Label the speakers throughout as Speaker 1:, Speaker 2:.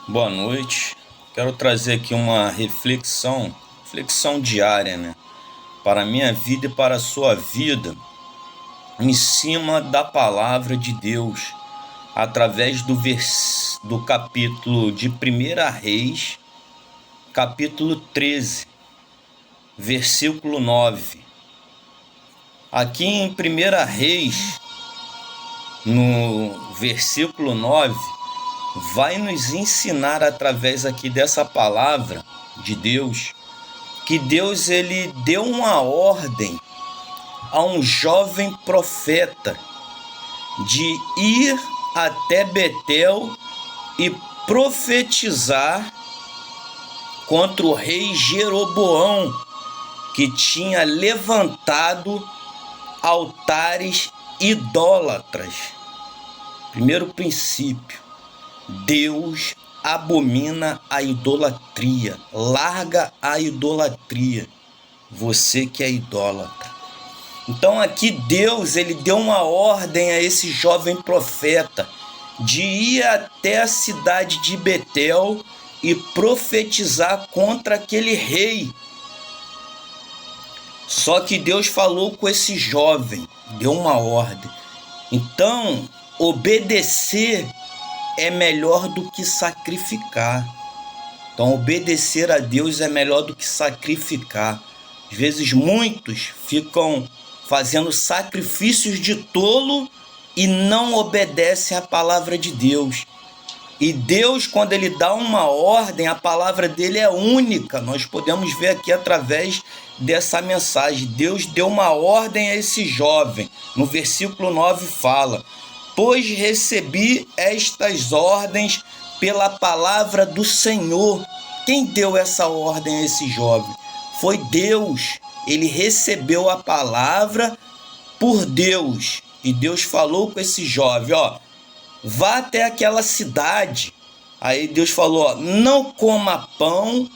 Speaker 1: Boa noite. Quero trazer aqui uma reflexão diária, né? Para a minha vida e para a sua vida, em cima da palavra de Deus, através do capítulo de 1 Reis, capítulo 13, versículo 9. Aqui em 1 Reis, no versículo 9, vai nos ensinar através aqui dessa palavra de Deus, que Deus ele deu uma ordem a um jovem profeta de ir até Betel e profetizar contra o rei Jeroboão, que tinha levantado altares idólatras. Primeiro princípio: Deus abomina a idolatria. Larga a idolatria, você que é idólatra. Então aqui Deus ele deu uma ordem a esse jovem profeta de ir até a cidade de Betel e profetizar contra aquele rei. Só que Deus falou com esse jovem, deu uma ordem. Então, obedecer é melhor do que sacrificar. Então, obedecer a Deus é melhor do que sacrificar. Às vezes, muitos ficam fazendo sacrifícios de tolo e não obedecem à palavra de Deus. E Deus, quando Ele dá uma ordem, a palavra dele é única. Nós podemos ver aqui através dessa mensagem. Deus deu uma ordem a esse jovem. No versículo 9 fala: pois recebi estas ordens pela palavra do Senhor. Quem deu essa ordem a esse jovem? Foi Deus. Ele recebeu a palavra por Deus. E Deus falou com esse jovem, vá até aquela cidade. Aí Deus falou, não coma pão,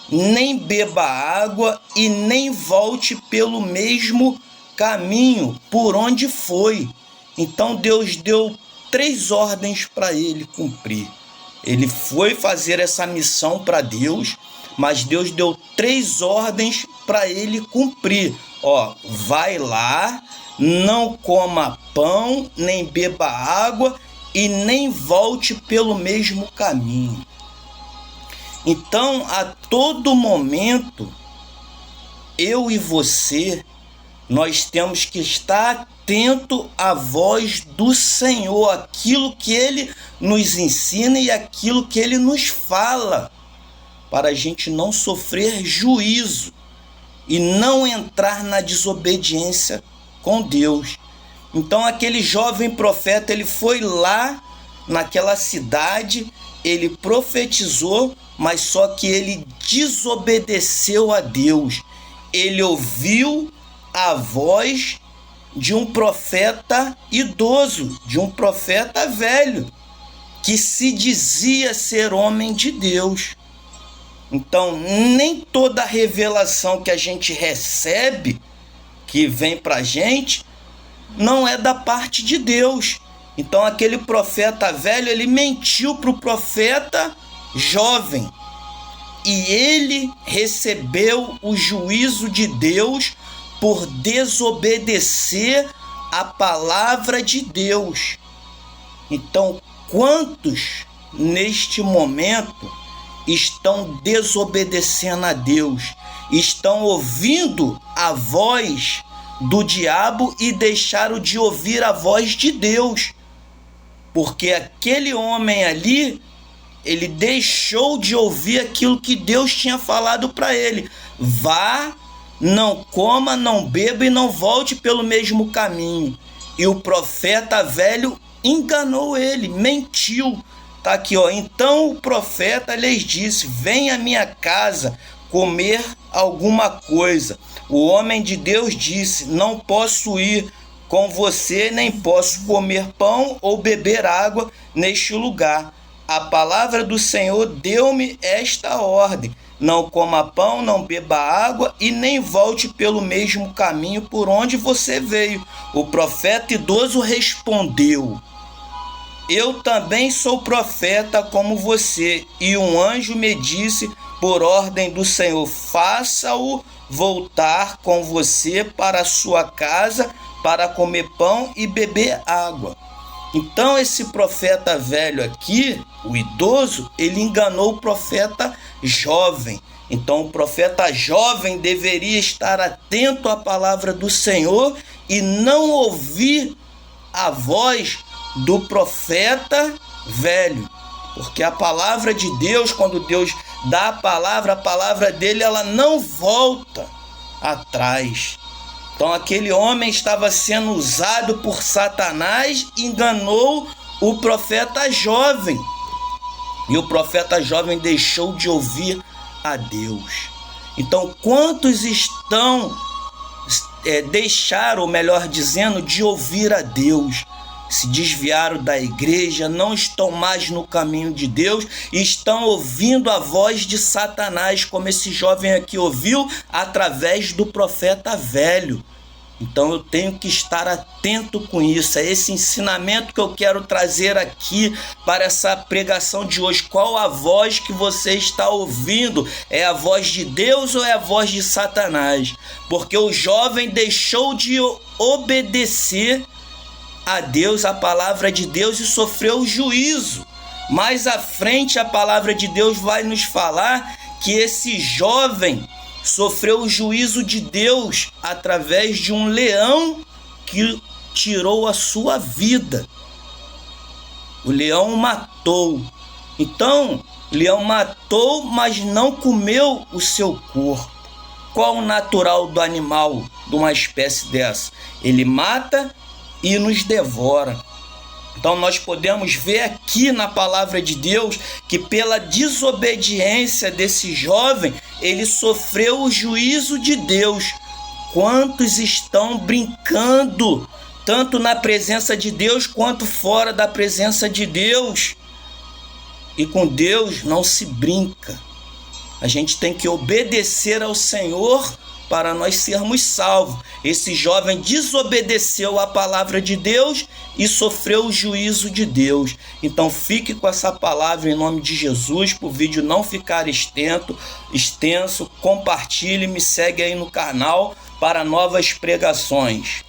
Speaker 1: nem beba água e nem volte pelo mesmo caminho por onde foi. Então Deus deu 3 ordens para ele cumprir. Ele foi fazer essa missão para Deus, mas Deus deu 3 ordens para ele cumprir. Vai lá, não coma pão, nem beba água e nem volte pelo mesmo caminho. Então, a todo momento, eu e você, nós temos que estar atento à voz do Senhor, aquilo que Ele nos ensina e aquilo que Ele nos fala, para a gente não sofrer juízo e não entrar na desobediência com Deus. Então aquele jovem profeta, ele foi lá naquela cidade, ele profetizou, mas só que ele desobedeceu a Deus. Ele ouviu a voz de um profeta idoso, de um profeta velho, que se dizia ser homem de Deus. Então, nem toda revelação que a gente recebe, que vem para a gente, não é da parte de Deus. Então, aquele profeta velho, ele mentiu para o profeta jovem. E ele recebeu o juízo de Deus por desobedecer a palavra de Deus. Então, quantos neste momento estão desobedecendo a Deus, estão ouvindo a voz do diabo e deixaram de ouvir a voz de Deus? Porque aquele homem ali, ele deixou de ouvir aquilo que Deus tinha falado para ele. Vá, não coma, não beba e não volte pelo mesmo caminho. E o profeta velho enganou ele, mentiu. Tá aqui, então o profeta lhes disse, venha à minha casa comer alguma coisa. O homem de Deus disse, não posso ir com você, nem posso comer pão ou beber água neste lugar. A palavra do Senhor deu-me esta ordem, não coma pão, não beba água e nem volte pelo mesmo caminho por onde você veio. O profeta idoso respondeu, eu também sou profeta como você. E um anjo me disse, por ordem do Senhor, faça-o voltar com você para a sua casa, para comer pão e beber água. Então esse profeta velho aqui, o idoso, ele enganou o profeta jovem. Então o profeta jovem deveria estar atento à palavra do Senhor e não ouvir a voz do profeta velho. Porque a palavra de Deus, quando Deus dá a palavra dele, ela não volta atrás. Então aquele homem estava sendo usado por Satanás e enganou o profeta jovem. E o profeta jovem deixou de ouvir a Deus. Então quantos deixaram, ou melhor dizendo, de ouvir a Deus? Se desviaram da igreja, não estão mais no caminho de Deus e estão ouvindo a voz de Satanás, como esse jovem aqui ouviu através do profeta velho. Então eu tenho que estar atento com isso. É esse ensinamento que eu quero trazer aqui para essa pregação de hoje. Qual a voz que você está ouvindo? É a voz de Deus ou é a voz de Satanás? Porque o jovem deixou de obedecer a Deus, a palavra de Deus, e sofreu o juízo. Mais à frente a palavra de Deus vai nos falar que esse jovem sofreu o juízo de Deus através de um leão que tirou a sua vida. O leão o matou. Então, o leão matou, mas não comeu o seu corpo. Qual o natural do animal, de uma espécie dessa? Ele mata e nos devora. Então nós podemos ver aqui na palavra de Deus que pela desobediência desse jovem, ele sofreu o juízo de Deus. Quantos estão brincando, tanto na presença de Deus quanto fora da presença de Deus? E com Deus não se brinca. A gente tem que obedecer ao Senhor para nós sermos salvos. Esse jovem desobedeceu à palavra de Deus e sofreu o juízo de Deus. Então fique com essa palavra em nome de Jesus, para o vídeo não ficar extenso. Compartilhe, me segue aí no canal para novas pregações.